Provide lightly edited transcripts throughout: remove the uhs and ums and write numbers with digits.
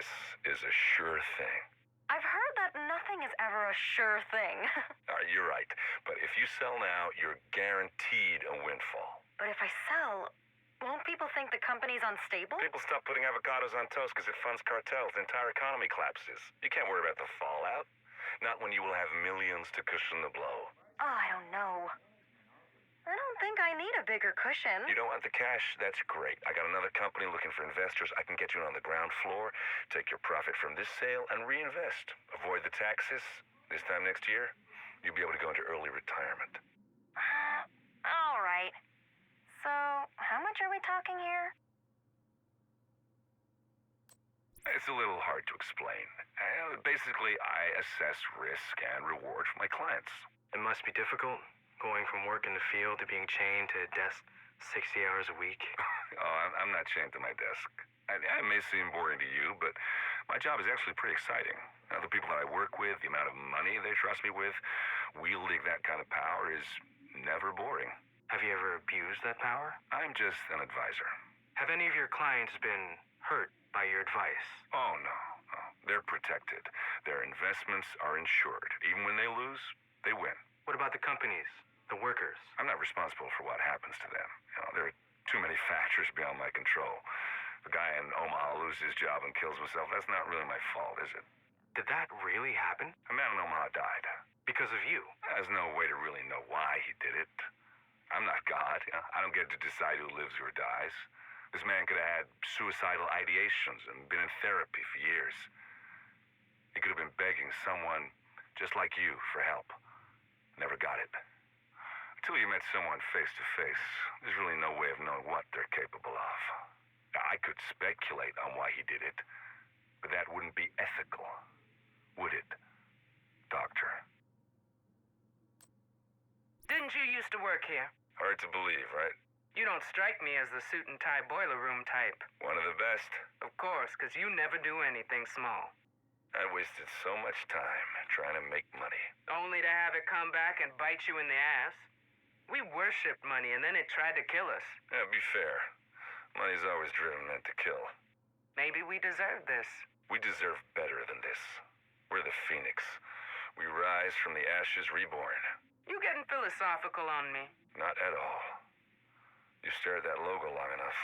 this is a sure thing. I've heard that nothing is ever a sure thing. You're right. But if you sell now, you're guaranteed a windfall. But if I sell, won't people think the company's unstable? People stop putting avocados on toast because it funds cartels. The entire economy collapses. You can't worry about the fallout. Not when you will have millions to cushion the blow. Oh, I don't know. I don't think I need a bigger cushion. You don't want the cash? That's great. I got another company looking for investors. I can get you in on the ground floor, take your profit from this sale, and reinvest. Avoid the taxes. This time next year, you'll be able to go into early retirement. All right. So, how much are we talking here? It's a little hard to explain. Basically, I assess risk and reward for my clients. It must be difficult, going from work in the field to being chained to a desk 60 hours a week. Oh, I'm not chained to my desk. It may seem boring to you, but my job is actually pretty exciting. The people that I work with, the amount of money they trust me with, wielding that kind of power is never boring. Have you ever abused that power? I'm just an advisor. Have any of your clients been hurt by your advice? Oh, no. They're protected. Their investments are insured. Even when they lose, they win. What about the companies, the workers? I'm not responsible for what happens to them. There are too many factors beyond my control. If a guy in Omaha loses his job and kills himself, that's not really my fault, is it? Did that really happen? A man in Omaha died. Because of you? There's no way to really know why he did it. I'm not God. I don't get to decide who lives or dies. This man could have had suicidal ideations and been in therapy for years. He could have been begging someone just like you for help. Never got it. Until you met someone face to face, there's really no way of knowing what they're capable of. I could speculate on why he did it, but that wouldn't be ethical, would it, Doctor? Didn't you used to work here? Hard to believe, right? You don't strike me as the suit and tie boiler room type. One of the best. Of course, 'cause you never do anything small. I wasted so much time trying to make money. Only to have it come back and bite you in the ass. We worshipped money and then it tried to kill us. Yeah, be fair. Money's always driven men to kill. Maybe we deserve this. We deserve better than this. We're the phoenix. We rise from the ashes reborn. You getting philosophical on me? Not at all. You stare at that logo long enough,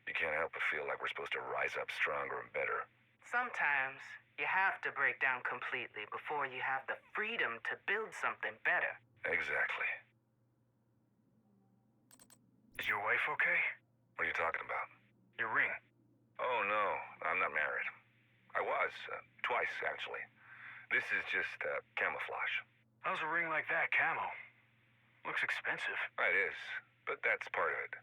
you can't help but feel like we're supposed to rise up stronger and better. Sometimes you have to break down completely before you have the freedom to build something better. Exactly. Is your wife okay? What are you talking about? Your ring. Oh, no, I'm not married. I was, twice, actually. This is just camouflage. How's a ring like that, camo? Looks expensive. It is, but that's part of it.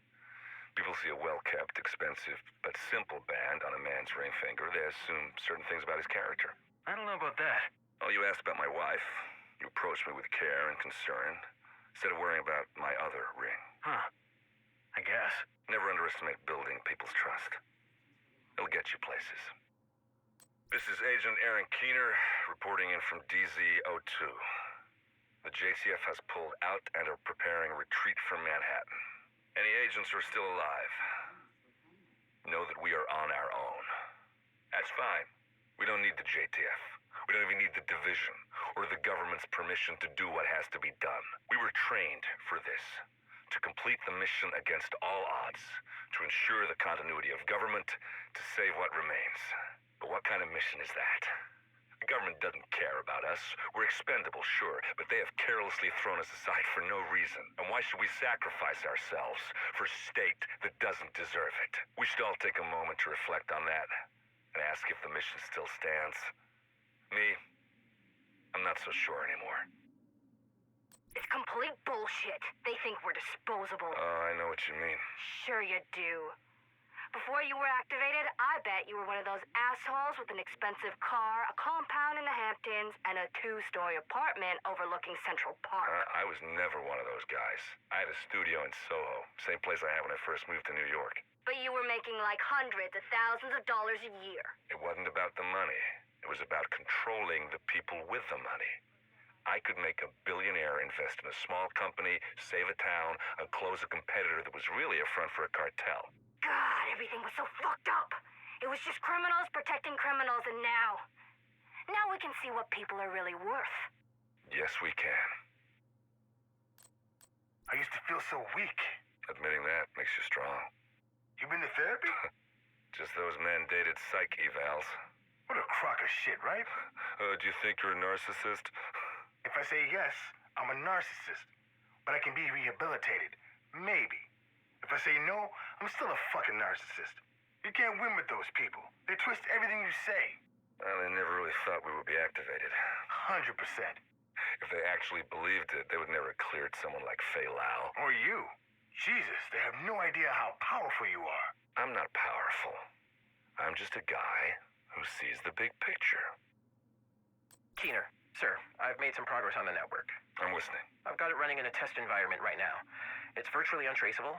People see a well-kept, expensive, but simple band on a man's ring finger. They assume certain things about his character. I don't know about that. Well, you asked about my wife. You approached me with care and concern, instead of worrying about my other ring. Huh. I guess. Never underestimate building people's trust. It'll get you places. This is Agent Aaron Keener, reporting in from DZ-02. The JTF has pulled out and are preparing a retreat from Manhattan. Any agents who are still alive, know that we are on our own. That's fine. We don't need the JTF. We don't even need the division or the government's permission to do what has to be done. We were trained for this, to complete the mission against all odds, to ensure the continuity of government, to save what remains. But what kind of mission is that? The government doesn't care about us. We're expendable, sure, but they have carelessly thrown us aside for no reason. And why should we sacrifice ourselves for a state that doesn't deserve it? We should all take a moment to reflect on that and ask if the mission still stands. Me, I'm not so sure anymore. It's complete bullshit. They think we're disposable. Oh, I know what you mean. Sure you do. Before you were activated, I bet you were one of those assholes with an expensive car, a compound in the Hamptons, and a 2-story apartment overlooking Central Park. I was never one of those guys. I had a studio in Soho, same place I had when I first moved to New York. But you were making like hundreds of thousands of dollars a year. It wasn't about the money. It was about controlling the people with the money. I could make a billionaire invest in a small company, save a town, and close a competitor that was really a front for a cartel. God, everything was so fucked up. It was just criminals protecting criminals, and now we can see what people are really worth. Yes, we can. I used to feel so weak. Admitting that makes you strong. You been to therapy? Just those mandated psych evals. What a crock of shit, right? Do you think you're a narcissist? If I say yes, I'm a narcissist. But I can be rehabilitated. Maybe. If I say no, I'm still a fucking narcissist. You can't win with those people. They twist everything you say. Well, they never really thought we would be activated. 100%. If they actually believed it, they would never have cleared someone like Fei Lao. Or you. Jesus, they have no idea how powerful you are. I'm not powerful. I'm just a guy who sees the big picture. Keener, sir, I've made some progress on the network. I'm listening. I've got it running in a test environment right now. It's virtually untraceable.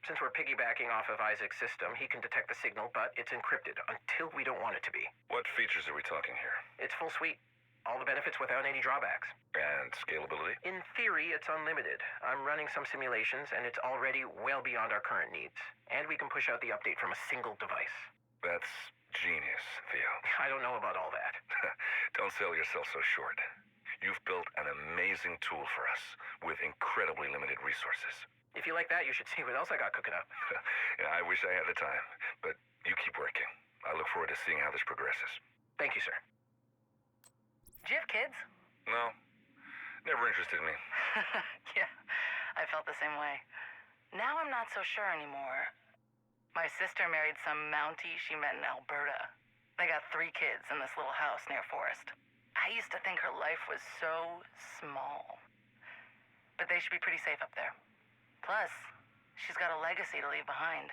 Since we're piggybacking off of Isaac's system, he can detect the signal, but it's encrypted until we don't want it to be. What features are we talking here? It's full suite. All the benefits without any drawbacks. And scalability? In theory, it's unlimited. I'm running some simulations, and it's already well beyond our current needs. And we can push out the update from a single device. That's genius, Theo. I don't know about all that. Don't sell yourself so short. You've built an amazing tool for us with incredibly limited resources. If you like that, you should see what else I got cooking up. Yeah, I wish I had the time, but you keep working. I look forward to seeing how this progresses. Thank you, sir. Do you have kids? No, never interested in me. Yeah, I felt the same way. Now I'm not so sure anymore. My sister married some Mountie she met in Alberta. They got 3 kids in this little house near Forest. I used to think her life was so small. But they should be pretty safe up there. Plus, she's got a legacy to leave behind.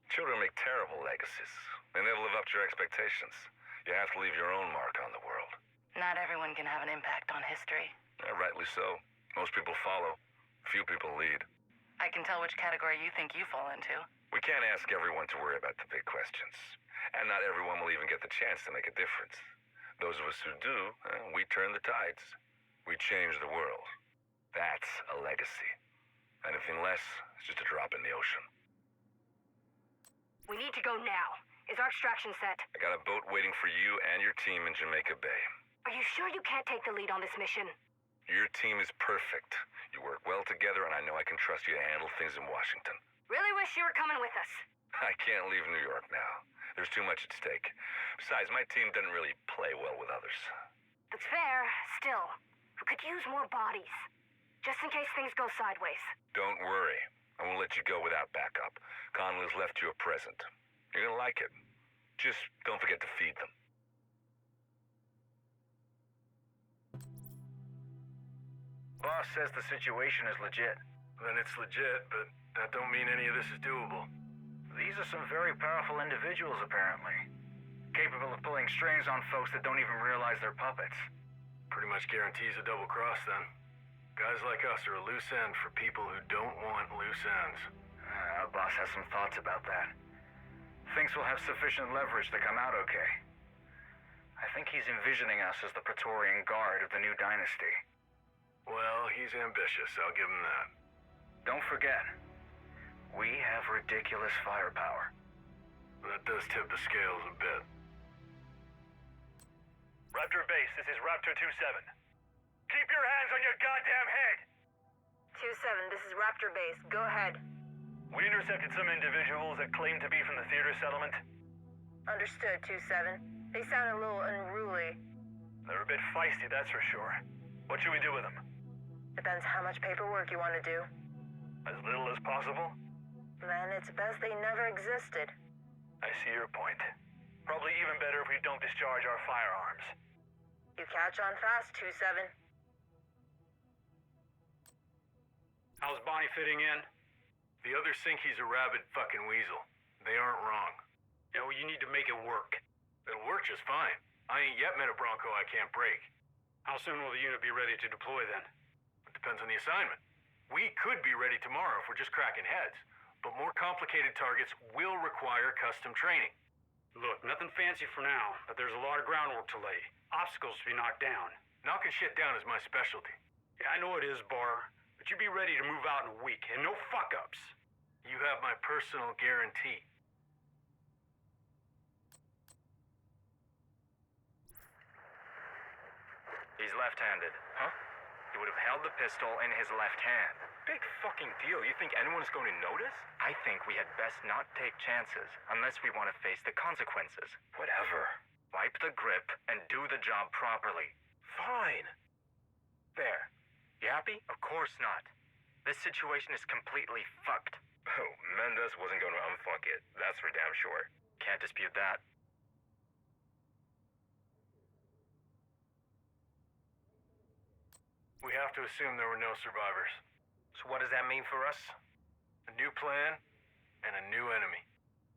Children make terrible legacies. They never live up to your expectations. You have to leave your own mark on the world. Not everyone can have an impact on history. Rightly so. Most people follow. Few people lead. I can tell which category you think you fall into. We can't ask everyone to worry about the big questions. And not everyone will even get the chance to make a difference. Those of us who do, we turn the tides. We change the world. That's a legacy. Anything less is just a drop in the ocean. We need to go now. Is our extraction set? I got a boat waiting for you and your team in Jamaica Bay. Are you sure you can't take the lead on this mission? Your team is perfect. You work well together, and I know I can trust you to handle things in Washington. Really wish you were coming with us. I can't leave New York now. There's too much at stake. Besides, my team doesn't really play well with others. That's fair. Still, we could use more bodies. Just in case things go sideways. Don't worry. I won't let you go without backup. Conley's left you a present. You're gonna like it. Just don't forget to feed them. Boss says the situation is legit. Then it's legit, but that don't mean any of this is doable. These are some very powerful individuals, apparently. Capable of pulling strings on folks that don't even realize they're puppets. Pretty much guarantees a double cross, then. Guys like us are a loose end for people who don't want loose ends. Our boss has some thoughts about that. Thinks we'll have sufficient leverage to come out okay. I think he's envisioning us as the Praetorian Guard of the new dynasty. Well, he's ambitious, I'll give him that. Don't forget, we have ridiculous firepower. That does tip the scales a bit. Raptor Base, this is Raptor 2-7. Keep your hands on your goddamn head! 2-7, this is Raptor Base. Go ahead. We intercepted some individuals that claim to be from the theater settlement. Understood, 2-7. They sound a little unruly. They're a bit feisty, that's for sure. What should we do with them? Depends how much paperwork you want to do. As little as possible? Then it's best they never existed. I see your point. Probably even better if we don't discharge our firearms. You catch on fast, 2-7. How's Bonnie fitting in? The others think he's a rabid fucking weasel. They aren't wrong. Yeah, well, you need to make it work. It'll work just fine. I ain't yet met a Bronco I can't break. How soon will the unit be ready to deploy then? It depends on the assignment. We could be ready tomorrow if we're just cracking heads. But more complicated targets will require custom training. Look, nothing fancy for now, but there's a lot of groundwork to lay. Obstacles to be knocked down. Knocking shit down is my specialty. Yeah, I know it is, Bar, but you be ready to move out in a week, and no fuck-ups. You have my personal guarantee. left-handed. Huh? He would have held the pistol in his left hand. Big fucking deal. You think anyone's going to notice? I think we had best not take chances unless we want to face the consequences. Whatever. Wipe the grip and do the job properly. Fine. There. You happy? Of course not. This situation is completely fucked. Oh, Mendes wasn't going to unfuck it. That's for damn sure. Can't dispute that. We have to assume there were no survivors. So what does that mean for us? A new plan and a new enemy.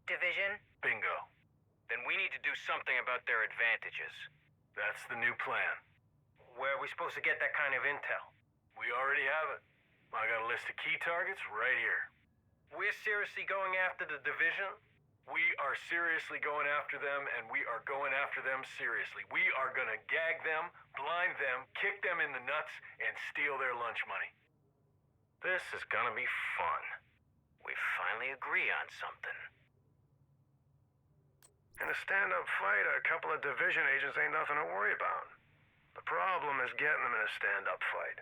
Division? Bingo. Then we need to do something about their advantages. That's the new plan. Where are we supposed to get that kind of intel? We already have it. I got a list of key targets right here. We're seriously going after the division? We are seriously going after them, and we are going after them seriously. We are gonna gag them, blind them, kick them in the nuts, and steal their lunch money. This is gonna be fun. We finally agree on something. In a stand-up fight, a couple of division agents ain't nothing to worry about. The problem is getting them in a stand-up fight.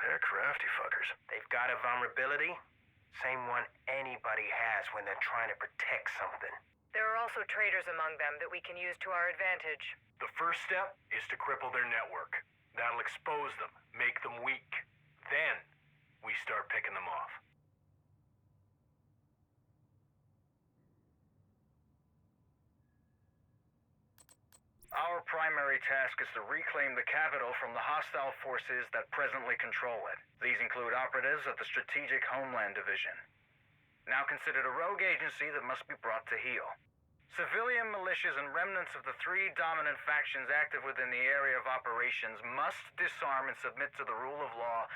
They're crafty fuckers. They've got a vulnerability, same one anybody has when they're trying to protect something. There are also traitors among them that we can use to our advantage. The first step is to cripple their network. That'll expose them, make them weak. Then, we start picking them off. Our primary task is to reclaim the capital from the hostile forces that presently control it. These include operatives of the Strategic Homeland Division, now considered a rogue agency that must be brought to heel. Civilian militias and remnants of the three dominant factions active within the area of operations must disarm and submit to the rule of law,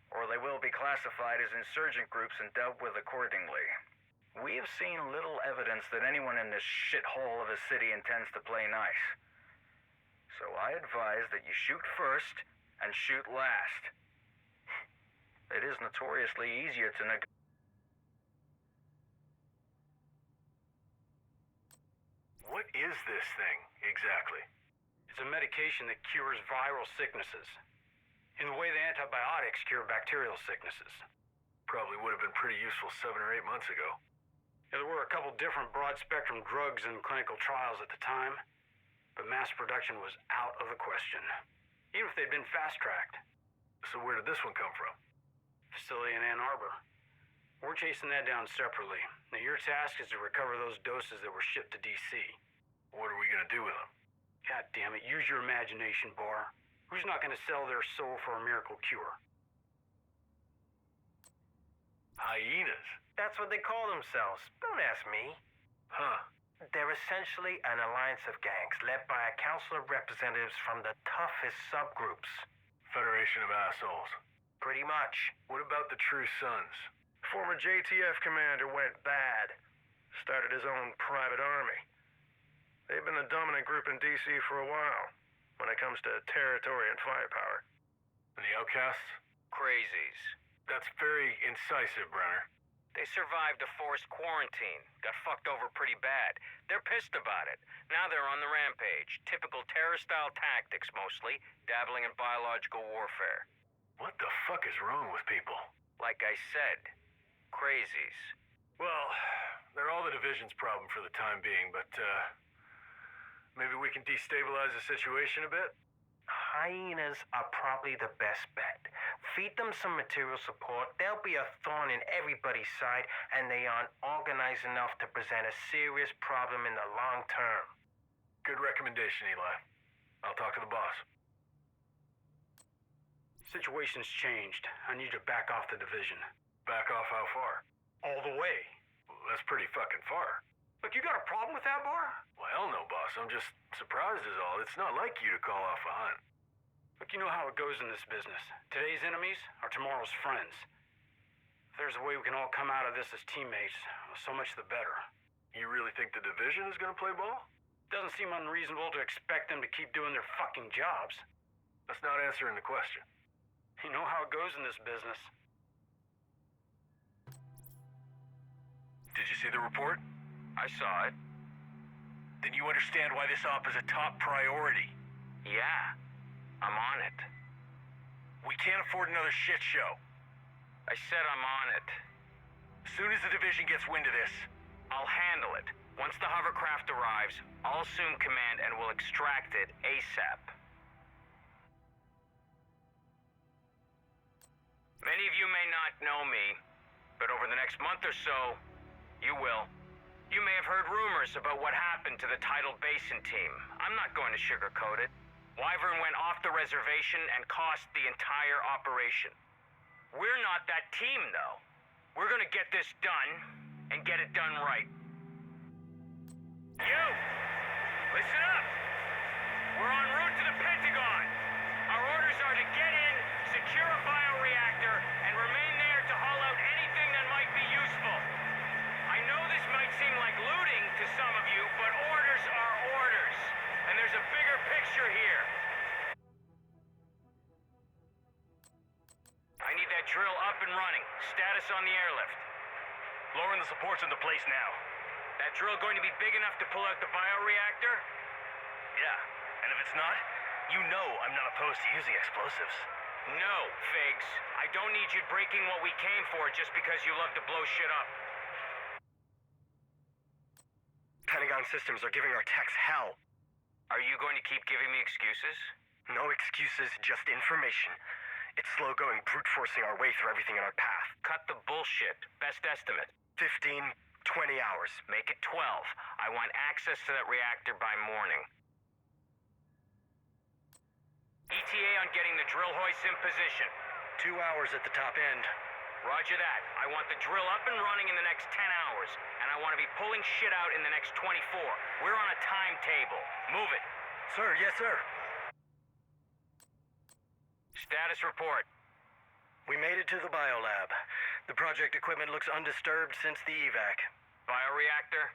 or they will be classified as insurgent groups and dealt with accordingly. We have seen little evidence that anyone in this shithole of a city intends to play nice. So I advise that you shoot first and shoot last. It is notoriously easier to What is this thing, exactly? It's a medication that cures viral sicknesses, in the way the antibiotics cure bacterial sicknesses. Probably would have been pretty useful 7 or 8 months ago. Yeah, there were a couple different broad-spectrum drugs in clinical trials at the time, but mass production was out of the question, even if they'd been fast-tracked. So where did this one come from? Facility in Ann Arbor. We're chasing that down separately. Now, your task is to recover those doses that were shipped to D.C. What are we gonna do with them? God damn it, use your imagination, Bar. Who's not gonna sell their soul for a miracle cure? Hyenas? That's what they call themselves. Don't ask me. Huh. They're essentially an alliance of gangs led by a council of representatives from the toughest subgroups. Federation of assholes. Pretty much. What about the True Sons? Former JTF commander went bad. Started his own private army. They've been the dominant group in D.C. for a while, when it comes to territory and firepower. And the outcasts? Crazies. That's very incisive, Brenner. They survived a forced quarantine. Got fucked over pretty bad. They're pissed about it. Now they're on the rampage. Typical terror-style tactics, mostly. Dabbling in biological warfare. What the fuck is wrong with people? Like I said, crazies. Well, they're all the division's problem for the time being, but, maybe we can destabilize the situation a bit? Hyenas are probably the best bet. Feed them some material support, they'll be a thorn in everybody's side, and they aren't organized enough to present a serious problem in the long term. Good recommendation, Eli. I'll talk to the boss. Situation's changed. I need you to back off the division. Back off how far? All the way. Well, that's pretty fucking far. Look, you got a problem with that, Bar? Well, hell no, boss. I'm just surprised is all. It's not like you to call off a hunt. Look, you know how it goes in this business. Today's enemies are tomorrow's friends. If there's a way we can all come out of this as teammates, so much the better. You really think the division is gonna play ball? Doesn't seem unreasonable to expect them to keep doing their fucking jobs. That's not answering the question. You know how it goes in this business. Did you see the report? I saw it. Then you understand why this op is a top priority. Yeah. I'm on it. We can't afford another shit show. I said I'm on it. As soon as the division gets wind of this, I'll handle it. Once the hovercraft arrives, I'll assume command and will extract it ASAP. Many of you may not know me, but over the next month or so, you will. You may have heard rumors about what happened to the Tidal Basin team. I'm not going to sugarcoat it. Wyvern went off the reservation and cost the entire operation. We're not that team, though. We're gonna get this done, and get it done right. You! Listen up! We're en route to the Pentagon! Our orders are to get in, secure a bioreactor, and remain there to haul out anything that might be useful. I know this might seem like looting to some of you, but orders are orders. And there's a bigger picture here. I need that drill up and running. Status on the airlift. lowering the supports into place now. That drill going to be big enough to pull out the bioreactor? Yeah, and if it's not, you know I'm not opposed to using explosives. No, Figs. I don't need you breaking what we came for just because you love to blow shit up. Pentagon systems are giving our techs hell. Are you going to keep giving me excuses? No excuses, just information. It's slow-going, brute-forcing our way through everything in our path. Cut the bullshit. Best estimate. 15, 20 hours. Make it 12. I want access to that reactor by morning. ETA on getting the drill hoist in position. 2 hours at the top end. Roger that. I want the drill up and running in the next 10 hours, and I want to be pulling shit out in the next 24. We're on a timetable. Move it. Sir, yes, sir. Status report. We made it to the biolab. The project equipment looks undisturbed since the evac. Bioreactor?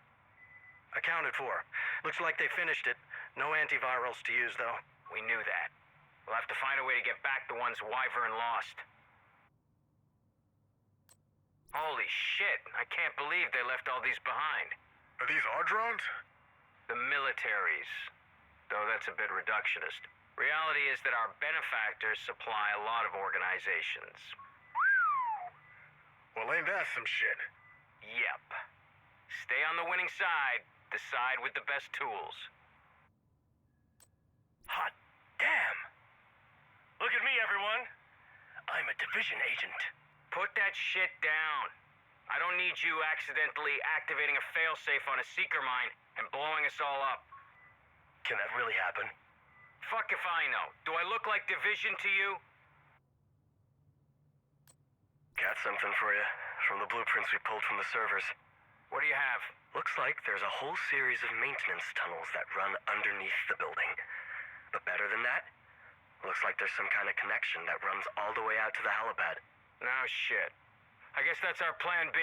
Accounted for. Looks like they finished it. No antivirals to use, though. We knew that. We'll have to find a way to get back the ones Wyvern lost. Holy shit, I can't believe they left all these behind. Are these our drones? The military's. Though that's a bit reductionist. Reality is that our benefactors supply a lot of organizations. Well, ain't that some shit? Yep. Stay on the winning side. Decide with the best tools. Hot damn! Look at me, everyone. I'm a division agent. Put that shit down. I don't need you accidentally activating a failsafe on a seeker mine and blowing us all up. Can that really happen? Fuck if I know. Do I look like division to you? Got something for you. From the blueprints we pulled from the servers. What do you have? Looks like there's a whole series of maintenance tunnels that run underneath the building. But better than that, looks like there's some kind of connection that runs all the way out to the helipad. No shit. I guess that's our plan B.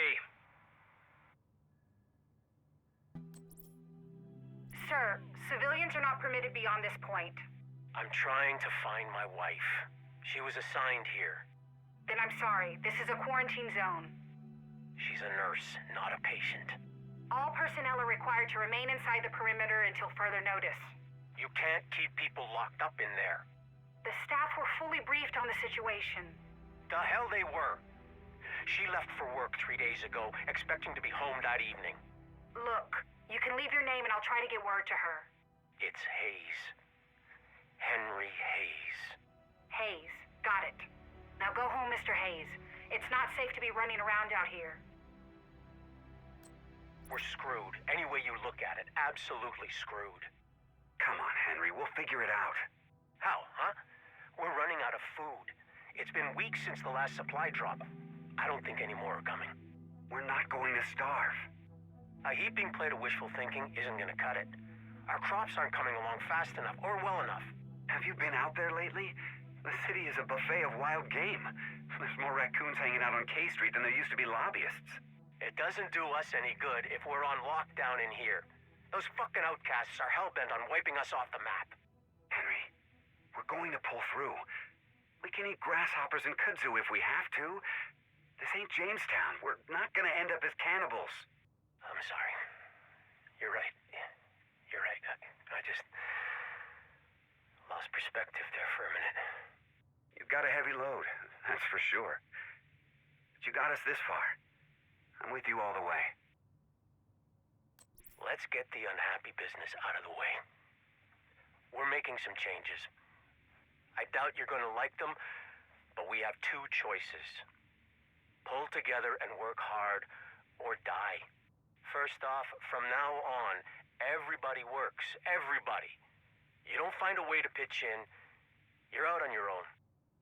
Sir, civilians are not permitted beyond this point. I'm trying to find my wife. She was assigned here. Then I'm sorry. This is a quarantine zone. She's a nurse, not a patient. All personnel are required to remain inside the perimeter until further notice. You can't keep people locked up in there. The staff were fully briefed on the situation. The hell they were. She left for work 3 days ago, expecting to be home that evening. Look, you can leave your name and I'll try to get word to her. It's Hayes. Henry Hayes. Hayes. Got it. Now go home, Mr. Hayes. It's not safe to be running around out here. We're screwed. Any way you look at it, absolutely screwed. Come on, Henry. We'll figure it out. How, huh? We're running out of food. It's been weeks since the last supply drop. I don't think any more are coming. We're not going to starve. A heaping plate of wishful thinking isn't gonna cut it. Our crops aren't coming along fast enough or well enough. Have you been out there lately? The city is a buffet of wild game. There's more raccoons hanging out on K Street than there used to be lobbyists. It doesn't do us any good if we're on lockdown in here. Those fucking outcasts are hell-bent on wiping us off the map. Henry, we're going to pull through. We can eat grasshoppers and kudzu if we have to. This ain't Jamestown. We're not gonna end up as cannibals. I'm sorry. You're right. You're right. I just lost perspective there for a minute. for sure. But you got us this far. I'm with you all the way. Let's get the unhappy business out of the way. We're making some changes. I doubt you're gonna like them, but we have two choices. Pull together and work hard, or die. First off, from now on, everybody works. Everybody. You don't find a way to pitch in, you're out on your own.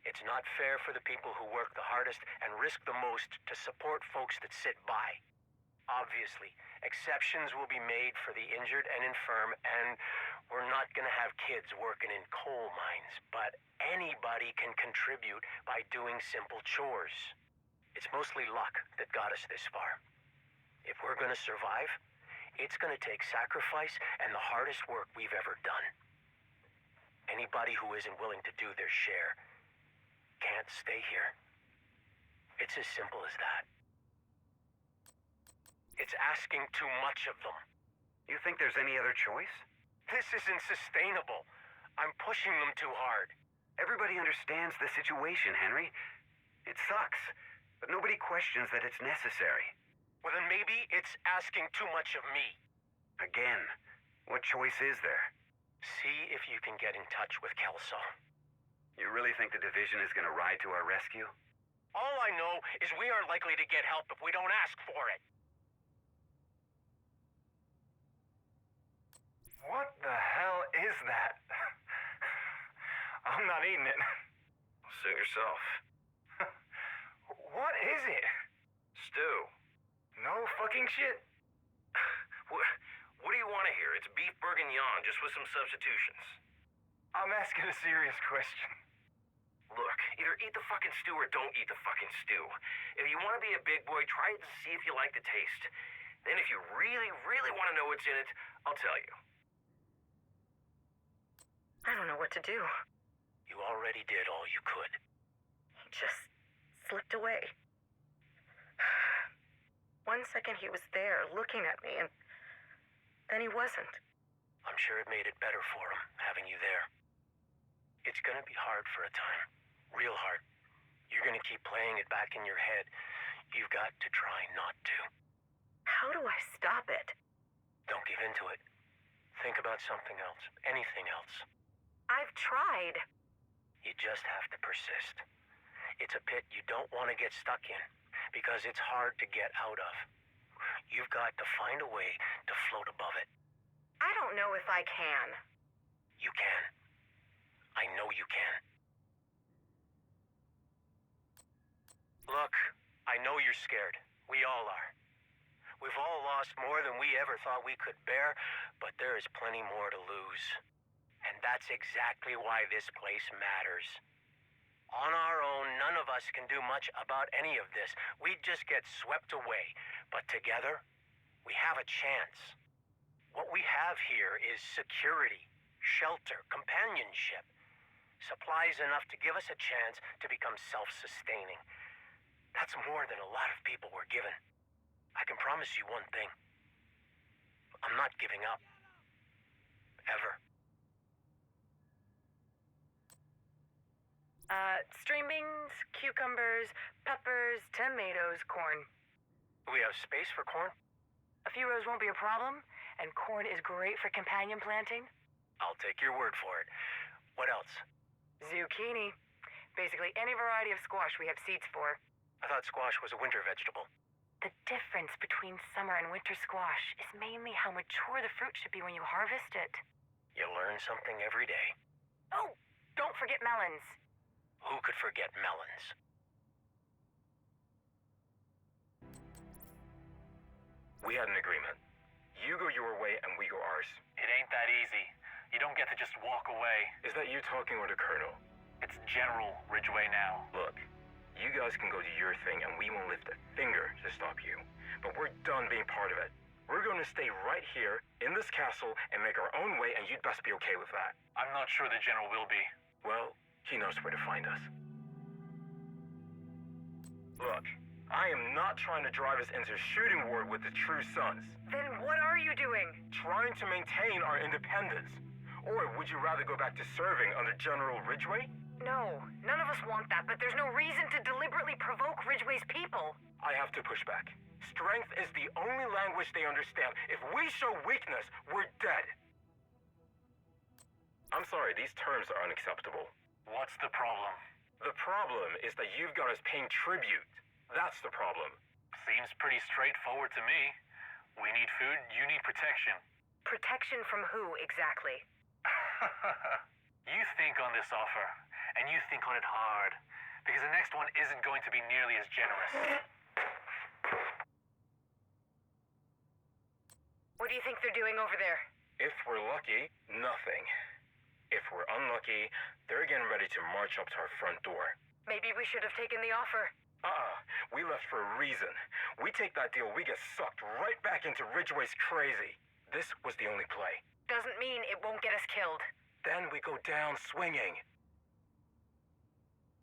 It's not fair for the people who work the hardest and risk the most to support folks that sit by. Obviously, exceptions will be made for the injured and infirm, and we're not gonna have kids working in coal mines, but anybody can contribute by doing simple chores. It's mostly luck that got us this far. If we're gonna survive, it's gonna take sacrifice and the hardest work we've ever done. Anybody who isn't willing to do their share can't stay here. It's as simple as that. It's asking too much of them. You think there's any other choice? This isn't sustainable. I'm pushing them too hard. Everybody understands the situation, Henry. It sucks, but nobody questions that it's necessary. Well, then maybe it's asking too much of me. Again, what choice is there? See if you can get in touch with Kelso. You really think the division is gonna ride to our rescue? All I know is we aren't likely to get help if we don't ask for it. What the hell is that? I'm not eating it. Suit yourself. What is it? Stew. No fucking shit. What do you want to hear? It's beef bourguignon, just with some substitutions. I'm asking a serious question. Look, either eat the fucking stew or don't eat the fucking stew. If you want to be a big boy, try it and see if you like the taste. Then if you really, really want to know what's in it, I'll tell you. I don't know what to do. You already did all you could. He just slipped away. 1 second he was there looking at me, and then he wasn't. I'm sure it made it better for him, having you there. It's gonna be hard for a time. Real hard. You're gonna keep playing it back in your head. You've got to try not to. How do I stop it? Don't give in to it. Think about something else. Anything else. I've tried. You just have to persist. It's a pit you don't want to get stuck in, because it's hard to get out of. You've got to find a way to float above it. I don't know if I can. You can. I know you can. Look, I know you're scared. We all are. We've all lost more than we ever thought we could bear, but there is plenty more to lose. And that's exactly why this place matters. On our own, none of us can do much about any of this. We just get swept away. But together, we have a chance. What we have here is security, shelter, companionship. Supplies enough to give us a chance to become self-sustaining. That's more than a lot of people were given. I can promise you one thing. I'm not giving up. Ever. String beans, cucumbers, peppers, tomatoes, corn. We have space for corn? A few rows won't be a problem, and corn is great for companion planting. I'll take your word for it. What else? Zucchini. Basically any variety of squash we have seeds for. I thought squash was a winter vegetable. The difference between summer and winter squash is mainly how mature the fruit should be when you harvest it. You learn something every day. Oh, don't forget melons. Who could forget melons? We had an agreement. You go your way and we go ours. It ain't that easy. You don't get to just walk away. Is that you talking or the Colonel? It's General Ridgway now. Look, you guys can go do your thing and we won't lift a finger to stop you. But we're done being part of it. We're going to stay right here in this castle and make our own way, and you'd best be okay with that. I'm not sure the General will be. Well, he knows where to find us. Look, I am not trying to drive us into a shooting war with the True Sons. Then what are you doing? Trying to maintain our independence. Or would you rather go back to serving under General Ridgway? No, none of us want that, but there's no reason to deliberately provoke Ridgeway's people. I have to push back. Strength is the only language they understand. If we show weakness, we're dead. I'm sorry, these terms are unacceptable. What's the problem? The problem is that you've got us paying tribute. That's the problem. Seems pretty straightforward to me. We need food, you need protection. Protection from who, exactly? You think on this offer, and you think on it hard, because the next one isn't going to be nearly as generous. What do you think they're doing over there? If we're lucky, nothing. If we're unlucky, they're getting ready to march up to our front door. Maybe we should have taken the offer. We left for a reason. We take that deal, we get sucked right back into Ridgeway's crazy. This was the only play. Doesn't mean it won't get us killed. Then we go down swinging.